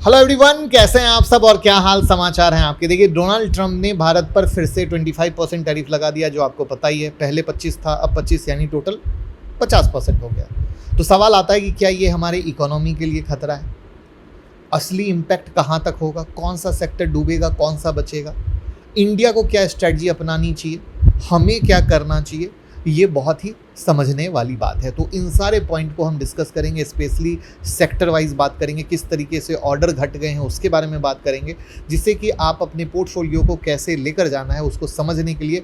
Hello everyone, कैसे हैं आप सब और क्या हाल समाचार हैं आपके। देखिए, डोनाल्ड ट्रंप ने भारत पर फिर से 25% टैरिफ लगा दिया, जो आपको पता ही है। पहले 25 था, अब 25 यानी टोटल 50% हो गया। तो सवाल आता है कि क्या ये हमारे इकोनॉमी के लिए खतरा है? असली इम्पैक्ट कहाँ तक होगा? कौन सा सेक्टर डूबेगा, कौन सा बचेगा? इंडिया को क्या स्ट्रेटजी अपनानी चाहिए, हमें क्या करना चाहिए? ये बहुत ही समझने वाली बात है। तो इन सारे पॉइंट को हम डिस्कस करेंगे, स्पेशली सेक्टर वाइज बात करेंगे, किस तरीके से ऑर्डर घट गए हैं उसके बारे में बात करेंगे, जिससे कि आप अपने पोर्टफोलियो को कैसे लेकर जाना है उसको समझने के लिए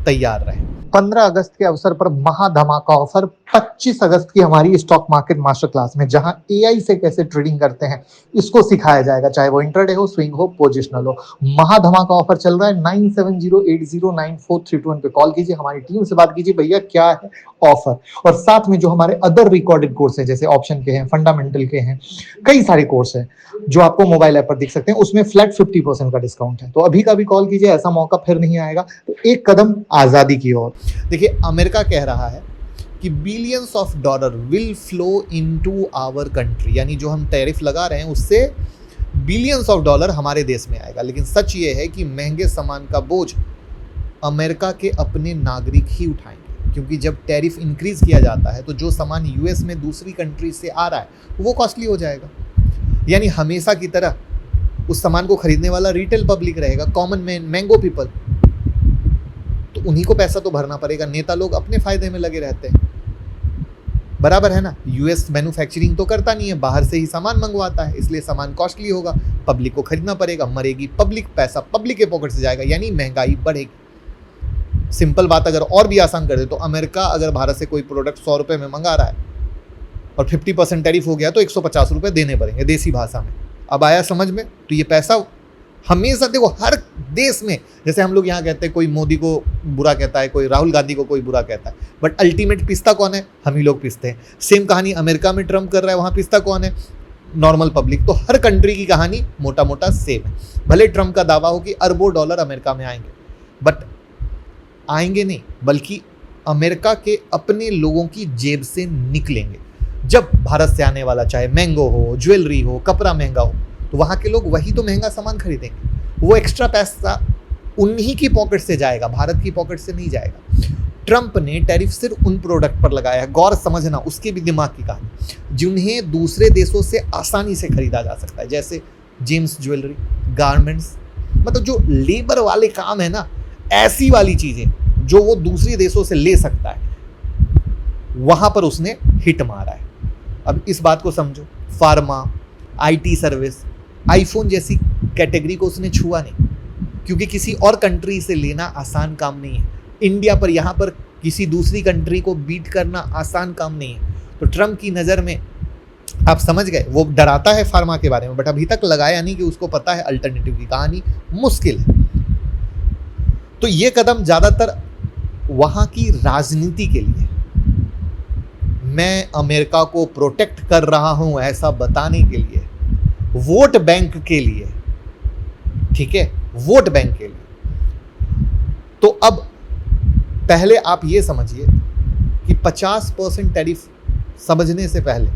तैयार रहें। 15 अगस्त के अवसर पर महाधमाका ऑफर 25 अगस्त की हमारी स्टॉक मार्केट मास्टर क्लास में, जहां एआई से कैसे ट्रेडिंग करते हैं इसको सिखाया जाएगा, चाहे वो इंट्राडे हो, स्विंग हो, पोजिशनल हो। महाधमाका ऑफर चल रहा है। 9708094321 पे कॉल कीजिए, हमारी टीम से बात कीजिए, भैया क्या है ऑफर। और साथ में जो हमारे अदर रिकॉर्डेड कोर्स हैं, जैसे ऑप्शन के हैं, फंडामेंटल के हैं, कई सारे कोर्स हैं जो आपको मोबाइल ऐप पर दिख सकते हैं, उसमें फ्लैट 50% का डिस्काउंट है। तो अभी का भी कॉल कीजिए, ऐसा मौका फिर नहीं आएगा। तो एक कदम आजादी की ओर। देखिए, अमेरिका कह रहा है कि billions of dollar will flow into our country, यानी जो हम टैरिफ लगा रहे हैं उससे बिलियंस ऑफ डॉलर हमारे देश में आएगा। लेकिन सच ये है कि महंगे सामान का बोझ अमेरिका के अपने नागरिक ही उठाएंगे, क्योंकि जब टैरिफ इंक्रीज किया जाता है तो जो सामान यूएस में दूसरी कंट्री से आ रहा है वो कॉस्टली हो जाएगा। यानी हमेशा की तरह उस सामान को खरीदने वाला रिटेल पब्लिक रहेगा, कॉमन मैन, मैंगो पीपल। तो उन्हीं को पैसा तो भरना पड़ेगा। नेता लोग अपने फायदे में लगे रहते हैं, बराबर है ना। यूएस मैन्युफैक्चरिंग तो करता नहीं है, बाहर से ही सामान मंगवाता है, इसलिए सामान कॉस्टली होगा, पब्लिक को खरीदना पड़ेगा, मरेगी पब्लिक, पैसा पब्लिक के पॉकेट से जाएगा, यानी महंगाई बढ़ेगी। सिंपल बात अगर और भी आसान कर दे तो अमेरिका अगर भारत से कोई प्रोडक्ट 100 रुपये में मंगा रहा है और 50% टैरिफ हो गया तो 150 रुपये देने पड़ेंगे देसी भाषा में। अब आया समझ में? तो ये पैसा हमेशा, देखो, हर देश में, जैसे हम लोग यहाँ कहते हैं कोई मोदी को बुरा कहता है, कोई राहुल गांधी को कोई बुरा कहता है, बट अल्टीमेट पिसता कौन है? हम ही लोग पिसते हैं। सेम कहानी अमेरिका में ट्रम्प कर रहा है, वहाँ पिसता कौन है? Normal public. तो हर कंट्री की कहानी मोटा मोटा सेम है। भले ट्रम्प का दावा हो कि अरबों डॉलर अमेरिका में आएंगे, बट आएंगे नहीं, बल्कि अमेरिका के अपने लोगों की जेब से निकलेंगे। जब भारत से आने वाला चाहे मैंगो हो, ज्वेलरी हो, कपड़ा महंगा हो, तो वहाँ के लोग वही तो महंगा सामान खरीदेंगे। वो एक्स्ट्रा पैसा उन्हीं की पॉकेट से जाएगा, भारत की पॉकेट से नहीं जाएगा। ट्रंप ने टैरिफ सिर्फ उन प्रोडक्ट पर लगाया है, गौर समझना, उसके भी दिमाग की कहानी, जिन्हें दूसरे देशों से आसानी से खरीदा जा सकता है, जैसे जेम्स ज्वेलरी, गारमेंट्स, मतलब जो लेबर वाले काम है ना, ऐसी वाली चीज़ें जो वो दूसरे देशों से ले सकता है, वहाँ पर उसने हिट मारा है। अब इस बात को समझो, फार्मा, आईटी सर्विस, आईफोन जैसी कैटेगरी को उसने छुआ नहीं, क्योंकि किसी और कंट्री से लेना आसान काम नहीं है। इंडिया पर, यहाँ पर किसी दूसरी कंट्री को बीट करना आसान काम नहीं है। तो ट्रम्प की नज़र में आप समझ गए, वो डराता है फार्मा के बारे में, बट अभी तक लगाया नहीं, कि उसको पता है अल्टरनेटिव की कहानी मुश्किल है। तो ये कदम ज़्यादातर वहाँ की राजनीति के लिए, मैं अमेरिका को प्रोटेक्ट कर रहा हूँ ऐसा बताने के लिए, वोट बैंक के लिए, ठीक है, वोट बैंक के लिए। तो अब पहले आप ये समझिए कि 50% टैरिफ समझने से पहले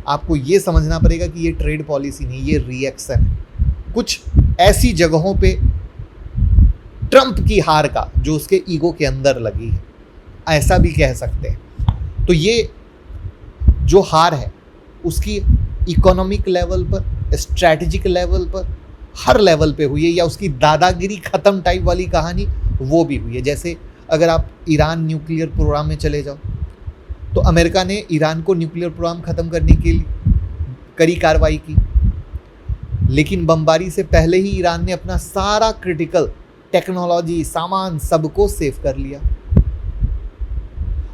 आपको ये समझना पड़ेगा कि ये ट्रेड पॉलिसी नहीं, ये रिएक्शन है कुछ ऐसी जगहों पे ट्रंप की हार का, जो उसके ईगो के अंदर लगी है, ऐसा भी कह सकते हैं। तो ये जो हार है उसकी इकोनॉमिक लेवल पर, स्ट्रैटेजिक लेवल पर, हर लेवल पे हुई है, या उसकी दादागिरी खत्म टाइप वाली कहानी वो भी हुई है। जैसे अगर आप ईरान न्यूक्लियर प्रोग्राम में चले जाओ, तो अमेरिका ने ईरान को न्यूक्लियर प्रोग्राम ख़त्म करने के लिए कड़ी कार्रवाई की, लेकिन बमबारी से पहले ही ईरान ने अपना सारा क्रिटिकल टेक्नोलॉजी, सामान, सबको सेव कर लिया।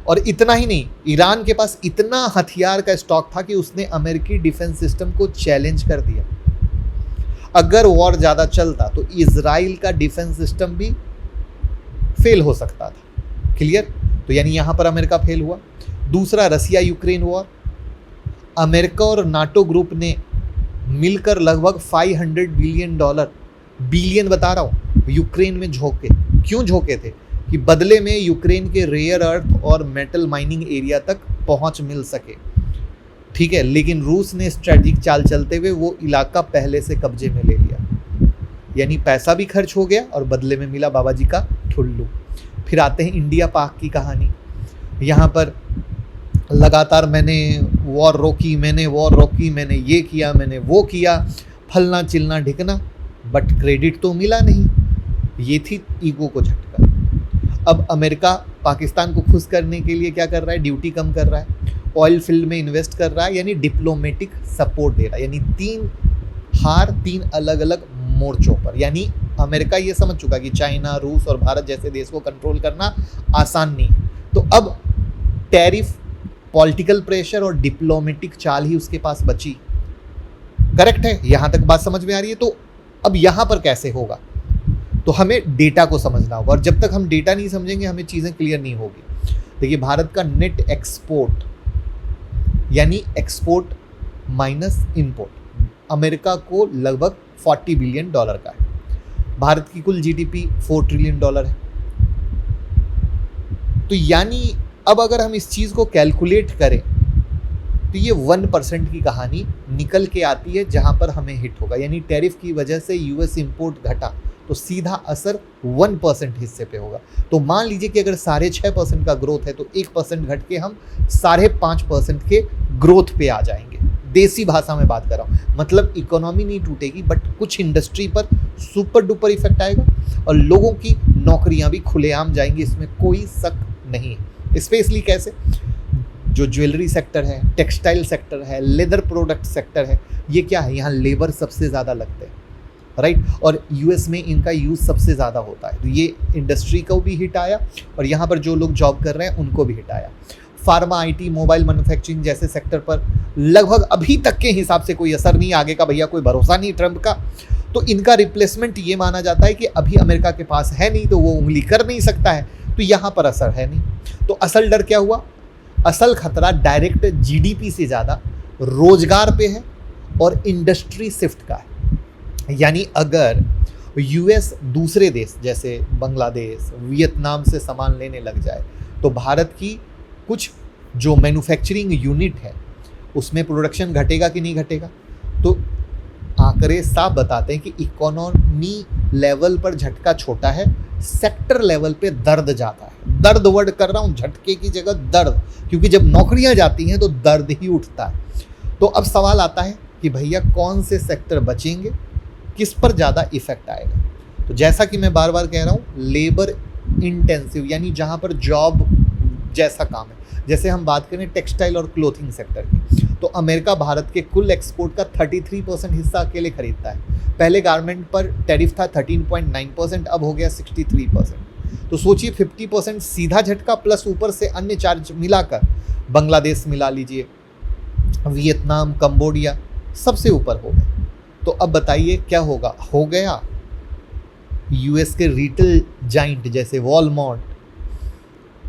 और इतना ही नहीं, ईरान के पास इतना हथियार का स्टॉक था कि उसने अमेरिकी डिफेंस सिस्टम को चैलेंज कर दिया। अगर वॉर ज़्यादा चलता तो इजराइल का डिफेंस सिस्टम भी फेल हो सकता था। क्लियर? तो यानी यहाँ पर अमेरिका फेल हुआ। दूसरा, रसिया यूक्रेन वॉर, अमेरिका और नाटो ग्रुप ने मिलकर लगभग $500 बिलियन, बिलियन बता रहा हूँ, यूक्रेन में झोंके। क्यों झोंके थे? कि बदले में यूक्रेन के रेयर अर्थ और मेटल माइनिंग एरिया तक पहुंच मिल सके। ठीक है, लेकिन रूस ने स्ट्रेटेजिक चाल चलते हुए वो इलाका पहले से कब्जे में ले लिया, यानी पैसा भी खर्च हो गया और बदले में मिला बाबा जी का ठुल्लू। फिर आते हैं इंडिया पाक की कहानी। यहाँ पर लगातार मैंने वॉर रोकी, मैंने ये किया, मैंने वो किया, फलना चिलना ढिकना, बट क्रेडिट तो मिला नहीं। ये थी ईगो को झटका। अब अमेरिका पाकिस्तान को खुश करने के लिए क्या कर रहा है, ड्यूटी कम कर रहा है, ऑयल फील्ड में इन्वेस्ट कर रहा है, यानी डिप्लोमेटिक सपोर्ट दे रहा है, यानी तीन अलग अलग मोर्चों पर। यानी अमेरिका ये समझ चुका कि चाइना, रूस और भारत जैसे देश को कंट्रोल करना आसान नहीं है, तो अब टैरिफ, पॉलिटिकल प्रेशर और डिप्लोमेटिक चाल ही उसके पास बची। करेक्ट है, यहां तक बात समझ में आ रही है। तो अब यहां पर कैसे होगा, तो हमें डेटा को समझना होगा, और जब तक हम डेटा नहीं समझेंगे हमें चीजें क्लियर नहीं होगी। देखिए, भारत का नेट एक्सपोर्ट यानी एक्सपोर्ट माइनस इंपोर्ट अमेरिका को लगभग $40 बिलियन का है। भारत की कुल जीडीपी $4 ट्रिलियन है। तो यानी अब अगर हम इस चीज को कैलकुलेट करें तो ये 1% की कहानी निकल के आती है जहां पर हमें हिट होगा, यानी टैरिफ की वजह से यूएस इंपोर्ट घटा तो सीधा असर 1% हिस्से पे होगा। तो मान लीजिए कि अगर 6.5% का ग्रोथ है तो 1% घट के हम 5.5% के ग्रोथ पे आ जाएंगे। देसी भाषा में बात कर रहा हूँ, मतलब इकोनॉमी नहीं टूटेगी, बट कुछ इंडस्ट्री पर सुपर डुपर इफेक्ट आएगा और लोगों की नौकरियां भी खुलेआम जाएंगी, इसमें कोई शक नहीं है। स्पेशली कैसे, जो ज्वेलरी सेक्टर है, टेक्सटाइल सेक्टर है, लेदर प्रोडक्ट सेक्टर है, ये क्या है, यहाँ लेबर सबसे ज़्यादा लगते हैं, राइट, और यूएस में इनका यूज़ सबसे ज़्यादा होता है। तो ये इंडस्ट्री को भी हिट आया और यहाँ पर जो लोग जॉब कर रहे हैं उनको भी हिट आया। फार्मा, आईटी, मोबाइल मैन्युफैक्चरिंग जैसे सेक्टर पर लगभग अभी तक के हिसाब से कोई असर नहीं, आगे का भैया कोई भरोसा नहीं ट्रंप का। तो इनका रिप्लेसमेंट ये माना जाता है कि अभी अमेरिका के पास है नहीं तो वो उंगली कर नहीं सकता है, तो यहाँ पर असर है नहीं। तो असल डर क्या हुआ, असल खतरा डायरेक्ट जीडीपी से ज़्यादा रोजगार पे है और इंडस्ट्री शिफ्ट का है। यानी अगर यूएस दूसरे देश जैसे बांग्लादेश, वियतनाम से सामान लेने लग जाए तो भारत की कुछ जो मैन्युफैक्चरिंग यूनिट है उसमें प्रोडक्शन घटेगा कि नहीं घटेगा। तो आंकड़े साफ बताते हैं कि इकोनॉमी लेवल पर झटका छोटा है, सेक्टर लेवल पे दर्द जाता है। दर्द वर्ड कर रहा हूँ, झटके की जगह दर्द, क्योंकि जब नौकरियां जाती हैं तो दर्द ही उठता है। तो अब सवाल आता है कि भैया कौन से सेक्टर बचेंगे, किस पर ज़्यादा इफेक्ट आएगा। तो जैसा कि मैं बार बार कह रहा हूँ, लेबर इंटेंसिव यानी जहाँ पर जॉब जैसा काम है, जैसे हम बात करें टेक्सटाइल और क्लोथिंग सेक्टर की, तो अमेरिका भारत के कुल एक्सपोर्ट का 33% हिस्सा अकेले खरीदता है। पहले गारमेंट पर टैरिफ था 13.9%, अब हो गया 63%। तो सोचिए 50% सीधा झटका प्लस ऊपर से अन्य चार्ज मिलाकर, बांग्लादेश मिला लीजिए, वियतनाम, कंबोडिया सबसे ऊपर हो गए। तो अब बताइए क्या होगा, हो गया यूएस के रिटेल जाइंट जैसे वॉलमार्ट,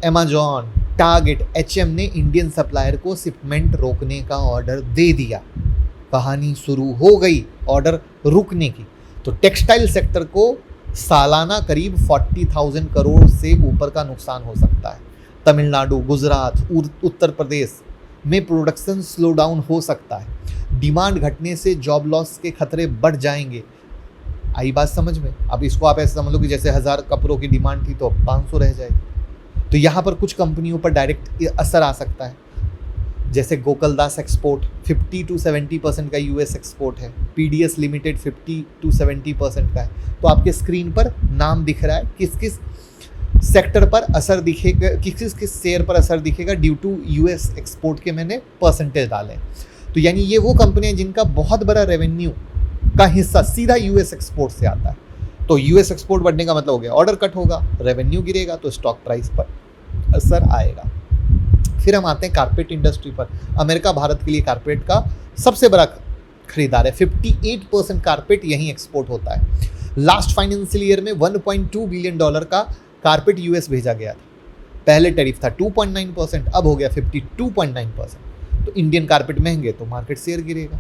अमेजॉन, टारगेट, एचएम ने इंडियन सप्लायर को शिपमेंट रोकने का ऑर्डर दे दिया। कहानी शुरू हो गई ऑर्डर रुकने की। तो टेक्सटाइल सेक्टर को सालाना करीब 40,000 करोड़ से ऊपर का नुकसान हो सकता है। तमिलनाडु, गुजरात, उत्तर प्रदेश में प्रोडक्शन स्लो डाउन हो सकता है। डिमांड घटने से जॉब लॉस के खतरे बढ़ जाएंगे। आई बात समझ में। अब इसको आप ऐसे समझ लो कि जैसे 1000 कपड़ों की डिमांड थी तो 500 रह जाएगी। तो यहाँ पर कुछ कंपनियों पर डायरेक्ट असर आ सकता है, जैसे गोकुलदास एक्सपोर्ट 50 to 70% का यूएस एक्सपोर्ट है, पीडीएस लिमिटेड 50 to 70% का है। तो आपके स्क्रीन पर नाम दिख रहा है, किस किस सेक्टर पर असर दिखेगा, किस किस शेयर पर असर दिखेगा ड्यू टू यूएस एक्सपोर्ट के मैंने परसेंटेज डाले। तो यानी ये वो कंपनियां जिनका बहुत बड़ा रेवेन्यू का हिस्सा सीधा यूएस एक्सपोर्ट से आता है। तो यूएस एक्सपोर्ट बढ़ने का मतलब हो गया ऑर्डर कट होगा, रेवेन्यू गिरेगा, तो स्टॉक प्राइस पर असर आएगा। फिर हम आते हैं कारपेट इंडस्ट्री पर। अमेरिका भारत के लिए कारपेट का सबसे बड़ा खरीदार है। 58% कारपेट यहीं एक्सपोर्ट होता है। लास्ट फाइनेंशियल ईयर में $1.2 बिलियन का कारपेट यूएस भेजा गया था। पहले टैरिफ था 2.9%, अब हो गया 52.9%। तो इंडियन कारपेट महंगे तो मार्केट शेयर गिरेगा।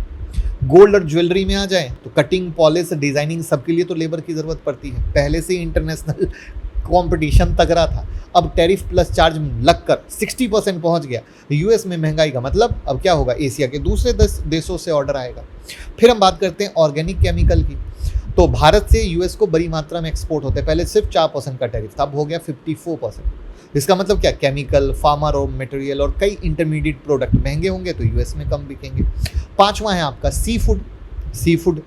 गोल्ड और ज्वेलरी में आ जाए तो कटिंग, पॉलिश, डिजाइनिंग सबके लिए तो लेबर की ज़रूरत पड़ती है। पहले से इंटरनेशनल कंपटीशन तगड़ा था, अब टैरिफ प्लस चार्ज लगकर 60% पहुंच गया। यूएस में महंगाई का मतलब अब क्या होगा, एशिया के दूसरे देशों से ऑर्डर आएगा। फिर हम बात करते हैं ऑर्गेनिक केमिकल की, तो भारत से यूएस को बड़ी मात्रा में एक्सपोर्ट होते हैं। पहले सिर्फ 4% का टैरिफ था, अब हो गया 54%। इसका मतलब क्या, केमिकल, फार्मा रॉ मटेरियल और कई इंटरमीडिएट प्रोडक्ट महंगे होंगे तो यूएस में कम बिकेंगे। पांचवा है आपका सी फूड।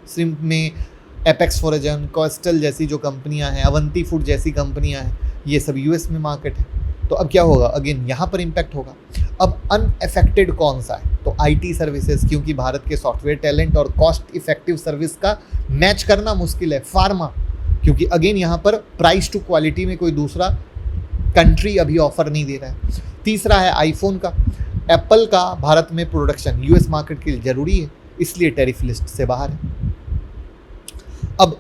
श्रिम्प में एपेक्स फॉरेजन, कोस्टल जैसी जो कंपनियां हैं, अवंती फूड जैसी कंपनियां हैं, ये सब यूएस में मार्केट है। तो अब क्या होगा, अगेन यहाँ पर इम्पैक्ट होगा। अब अनअफेक्टेड कौन सा है, तो आईटी सर्विसेज, क्योंकि भारत के सॉफ्टवेयर टैलेंट और कॉस्ट इफेक्टिव सर्विस का मैच करना मुश्किल है। फार्मा, क्योंकि अगेन यहाँ पर प्राइस टू क्वालिटी में कोई दूसरा कंट्री अभी ऑफर नहीं दे रहा है। तीसरा है आईफोन का, एप्पल का भारत में प्रोडक्शन यूएस मार्केट के लिए जरूरी है, इसलिए टैरिफ लिस्ट से बाहर है। अब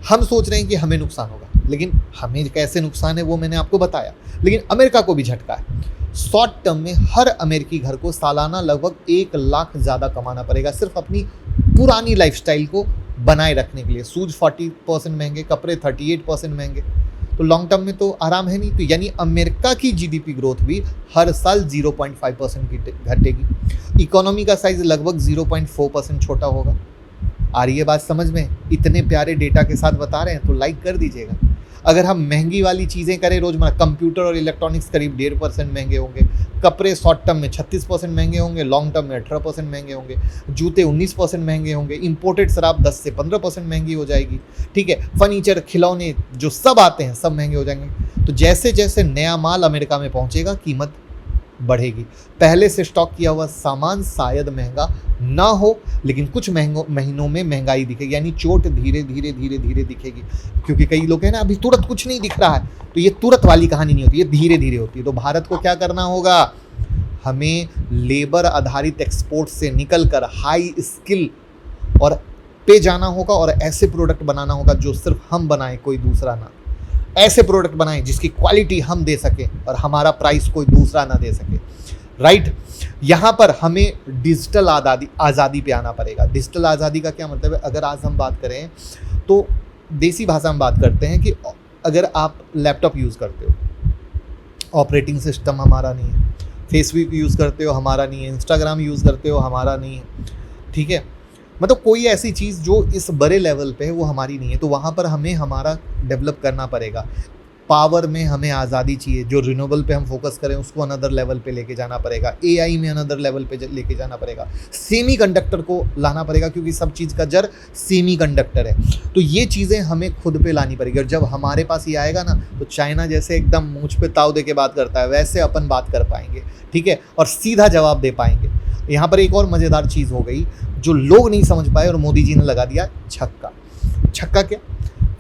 हम सोच रहे हैं कि हमें नुकसान होगा, लेकिन हमें कैसे नुकसान है वो मैंने आपको बताया, लेकिन अमेरिका को भी झटका है। शॉर्ट टर्म में हर अमेरिकी घर को सालाना लगभग 1 लाख ज़्यादा कमाना पड़ेगा सिर्फ अपनी पुरानी लाइफस्टाइल को बनाए रखने के लिए। शूज 40% महंगे, कपड़े 38% महंगे, तो लॉन्ग टर्म में तो आराम है नहीं। तो यानी अमेरिका की जीडीपी ग्रोथ भी हर साल 0.5% की घटेगी। इकोनॉमी का साइज लगभग 0.4% छोटा होगा। आ रही है बात समझ में? इतने प्यारे डेटा के साथ बता रहे हैं तो लाइक कर दीजिएगा। अगर हम महंगी वाली चीज़ें करें रोजमर्रा, कंप्यूटर और इलेक्ट्रॉनिक्स करीब 1.5% महंगे होंगे, कपड़े शॉर्ट टर्म में 36% महंगे होंगे, लॉन्ग टर्म में 18% महंगे होंगे, जूते 19% महंगे होंगे, इंपोर्टेड शराब 10 से 15% महंगी हो जाएगी, ठीक है, फर्नीचर, खिलौने जो सब आते हैं सब महंगे हो जाएंगे। तो जैसे जैसे नया माल अमेरिका में पहुंचेगा कीमत बढ़ेगी। पहले से स्टॉक किया हुआ सामान शायद महंगा ना हो, लेकिन कुछ महीनों में महंगाई दिखेगी, यानी चोट धीरे धीरे धीरे धीरे दिखेगी। क्योंकि कई लोग हैं ना, अभी तुरंत कुछ नहीं दिख रहा है, तो ये तुरंत वाली कहानी नहीं होती, ये धीरे धीरे होती है। तो भारत को क्या करना होगा, हमें लेबर आधारित एक्सपोर्ट से निकलकर हाई स्किल और पे जाना होगा, और ऐसे प्रोडक्ट बनाना होगा जो सिर्फ हम बनाएं, कोई दूसरा ना। ऐसे प्रोडक्ट बनाएं जिसकी क्वालिटी हम दे सकें और हमारा प्राइस कोई दूसरा ना दे सके, राइट। यहाँ पर हमें डिजिटल आज़ादी पे आना पड़ेगा। डिजिटल आज़ादी का क्या मतलब है, अगर आज हम बात करें तो देसी भाषा में बात करते हैं कि अगर आप लैपटॉप यूज़ करते हो, ऑपरेटिंग सिस्टम हमारा नहीं है, फेसबुक यूज़ करते हो हमारा नहीं है, इंस्टाग्राम यूज़ करते हो हमारा नहीं है, ठीक है, मतलब कोई ऐसी चीज़ जो इस बड़े लेवल पे है वो हमारी नहीं है, तो वहाँ पर हमें हमारा डेवलप करना पड़ेगा। पावर में हमें आज़ादी चाहिए, जो रिन्यूएबल पे हम फोकस करें उसको अनदर लेवल पे लेके जाना पड़ेगा, एआई में अनदर लेवल पे लेके जाना पड़ेगा, सेमीकंडक्टर को लाना पड़ेगा, क्योंकि सब चीज़ का जड़ सेमीकंडक्टर है। तो ये चीज़ें हमें खुद पे लानी पड़ेगी, और जब हमारे पास ये आएगा ना, तो चाइना जैसे एकदम मूंछ पे ताव दे के बात करता है, वैसे अपन बात कर पाएंगे, ठीक है, और सीधा जवाब दे पाएंगे। यहाँ पर एक और मज़ेदार चीज़ हो गई जो लोग नहीं समझ पाए, और मोदी जी ने लगा दिया छक्का। छक्का क्या,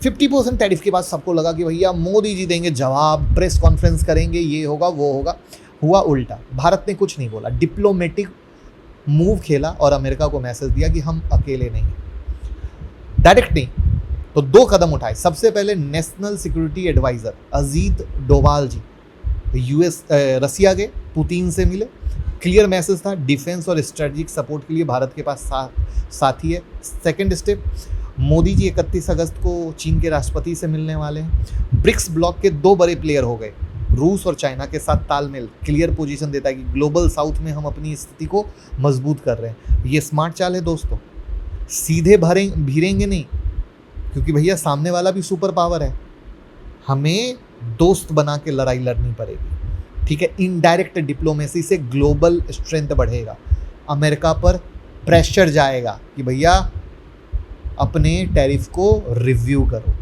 50% टैरिफ के बाद सबको लगा कि भैया मोदी जी देंगे जवाब, प्रेस कॉन्फ्रेंस करेंगे, ये होगा वो होगा। हुआ उल्टा, भारत ने कुछ नहीं बोला, डिप्लोमेटिक मूव खेला और अमेरिका को मैसेज दिया कि हम अकेले नहीं हैं, डायरेक्ट नहीं। तो 2 कदम उठाए। सबसे पहले national security adviser Ajit Doval ji Russia गए, पुतिन से मिले, क्लियर मैसेज था, डिफेंस और स्ट्रेटजिक सपोर्ट के लिए भारत के पास साथी है। सेकंड स्टेप, मोदी जी 31 अगस्त को चीन के राष्ट्रपति से मिलने वाले हैं। ब्रिक्स ब्लॉक के 2 बड़े प्लेयर हो गए, रूस और चाइना के साथ तालमेल क्लियर पोजीशन देता है कि ग्लोबल साउथ में हम अपनी स्थिति को मजबूत कर रहे हैं। ये स्मार्ट चाल है दोस्तों, सीधे भीरेंगे नहीं, क्योंकि भैया सामने वाला भी सुपर पावर है, हमें दोस्त बना के लड़ाई लड़नी पड़ेगी, ठीक है। इनडायरेक्ट डिप्लोमेसी से ग्लोबल स्ट्रेंथ बढ़ेगा, अमेरिका पर प्रेशर जाएगा कि भैया अपने टैरिफ को रिव्यू करो।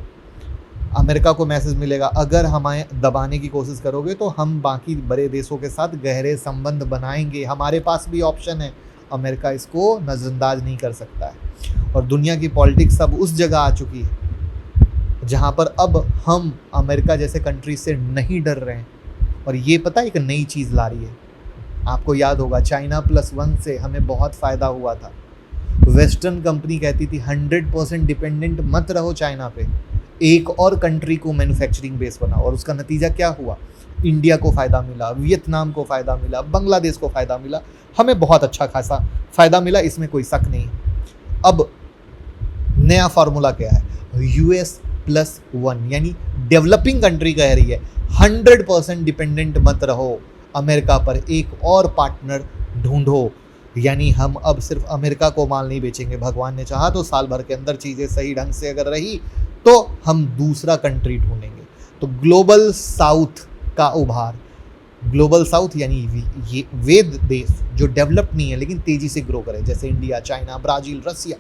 अमेरिका को मैसेज मिलेगा, अगर हमें दबाने की कोशिश करोगे तो हम बाकी बड़े देशों के साथ गहरे संबंध बनाएंगे, हमारे पास भी ऑप्शन है, अमेरिका इसको नज़रअंदाज नहीं कर सकता है। और दुनिया की पॉलिटिक्स अब उस जगह आ चुकी है जहाँ पर अब हम अमेरिका जैसे कंट्री से नहीं डर रहे हैं, और ये पता एक नई चीज़ ला रही है। आपको याद होगा चाइना +1 से हमें बहुत फ़ायदा हुआ था। वेस्टर्न कंपनी कहती थी 100% डिपेंडेंट मत रहो चाइना पे, एक और कंट्री को मैन्युफैक्चरिंग बेस बनाओ, और उसका नतीजा क्या हुआ, इंडिया को फ़ायदा मिला, वियतनाम को फ़ायदा मिला, बांग्लादेश को फ़ायदा मिला, हमें बहुत अच्छा खासा फ़ायदा मिला, इसमें कोई शक नहीं। अब नया फार्मूला क्या है, यूएस 1+1, यानी डेवलपिंग कंट्री कह रही है 100% डिपेंडेंट मत रहो अमेरिका पर, एक और पार्टनर ढूंढो। यानी हम अब सिर्फ अमेरिका को माल नहीं बेचेंगे, भगवान ने चाहा तो साल भर के अंदर चीज़ें सही ढंग से अगर रही तो हम दूसरा कंट्री ढूंढेंगे। तो ग्लोबल साउथ का उभार, ग्लोबल साउथ यानी ये वे देश जो डेवलप नहीं है लेकिन तेजी से ग्रो करे, जैसे इंडिया, चाइना, ब्राज़ील, रसिया,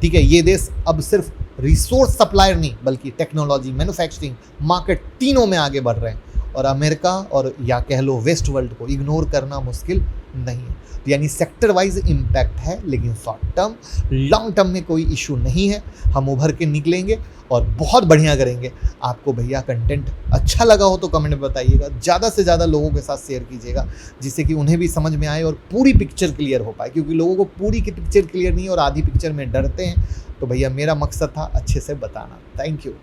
ठीक है। ये देश अब सिर्फ रिसोर्स सप्लायर नहीं बल्कि टेक्नोलॉजी, मैन्युफैक्चरिंग, मार्केट तीनों में आगे बढ़ रहे हैं। और अमेरिका और या कह लो वेस्ट वर्ल्ड को इग्नोर करना मुश्किल नहीं है। तो यानी सेक्टर वाइज इम्पैक्ट है, लेकिन शॉर्ट टर्म, लॉन्ग टर्म में कोई इशू नहीं है। हम उभर के निकलेंगे और बहुत बढ़िया करेंगे। आपको भैया कंटेंट अच्छा लगा हो तो कमेंट में बताइएगा, ज़्यादा से ज़्यादा लोगों के साथ शेयर कीजिएगा जिससे कि उन्हें भी समझ में आए और पूरी पिक्चर क्लियर हो पाए, क्योंकि लोगों को पूरी की पिक्चर क्लियर नहीं और आधी पिक्चर में डरते हैं। तो भैया मेरा मकसद था अच्छे से बताना। Thank you.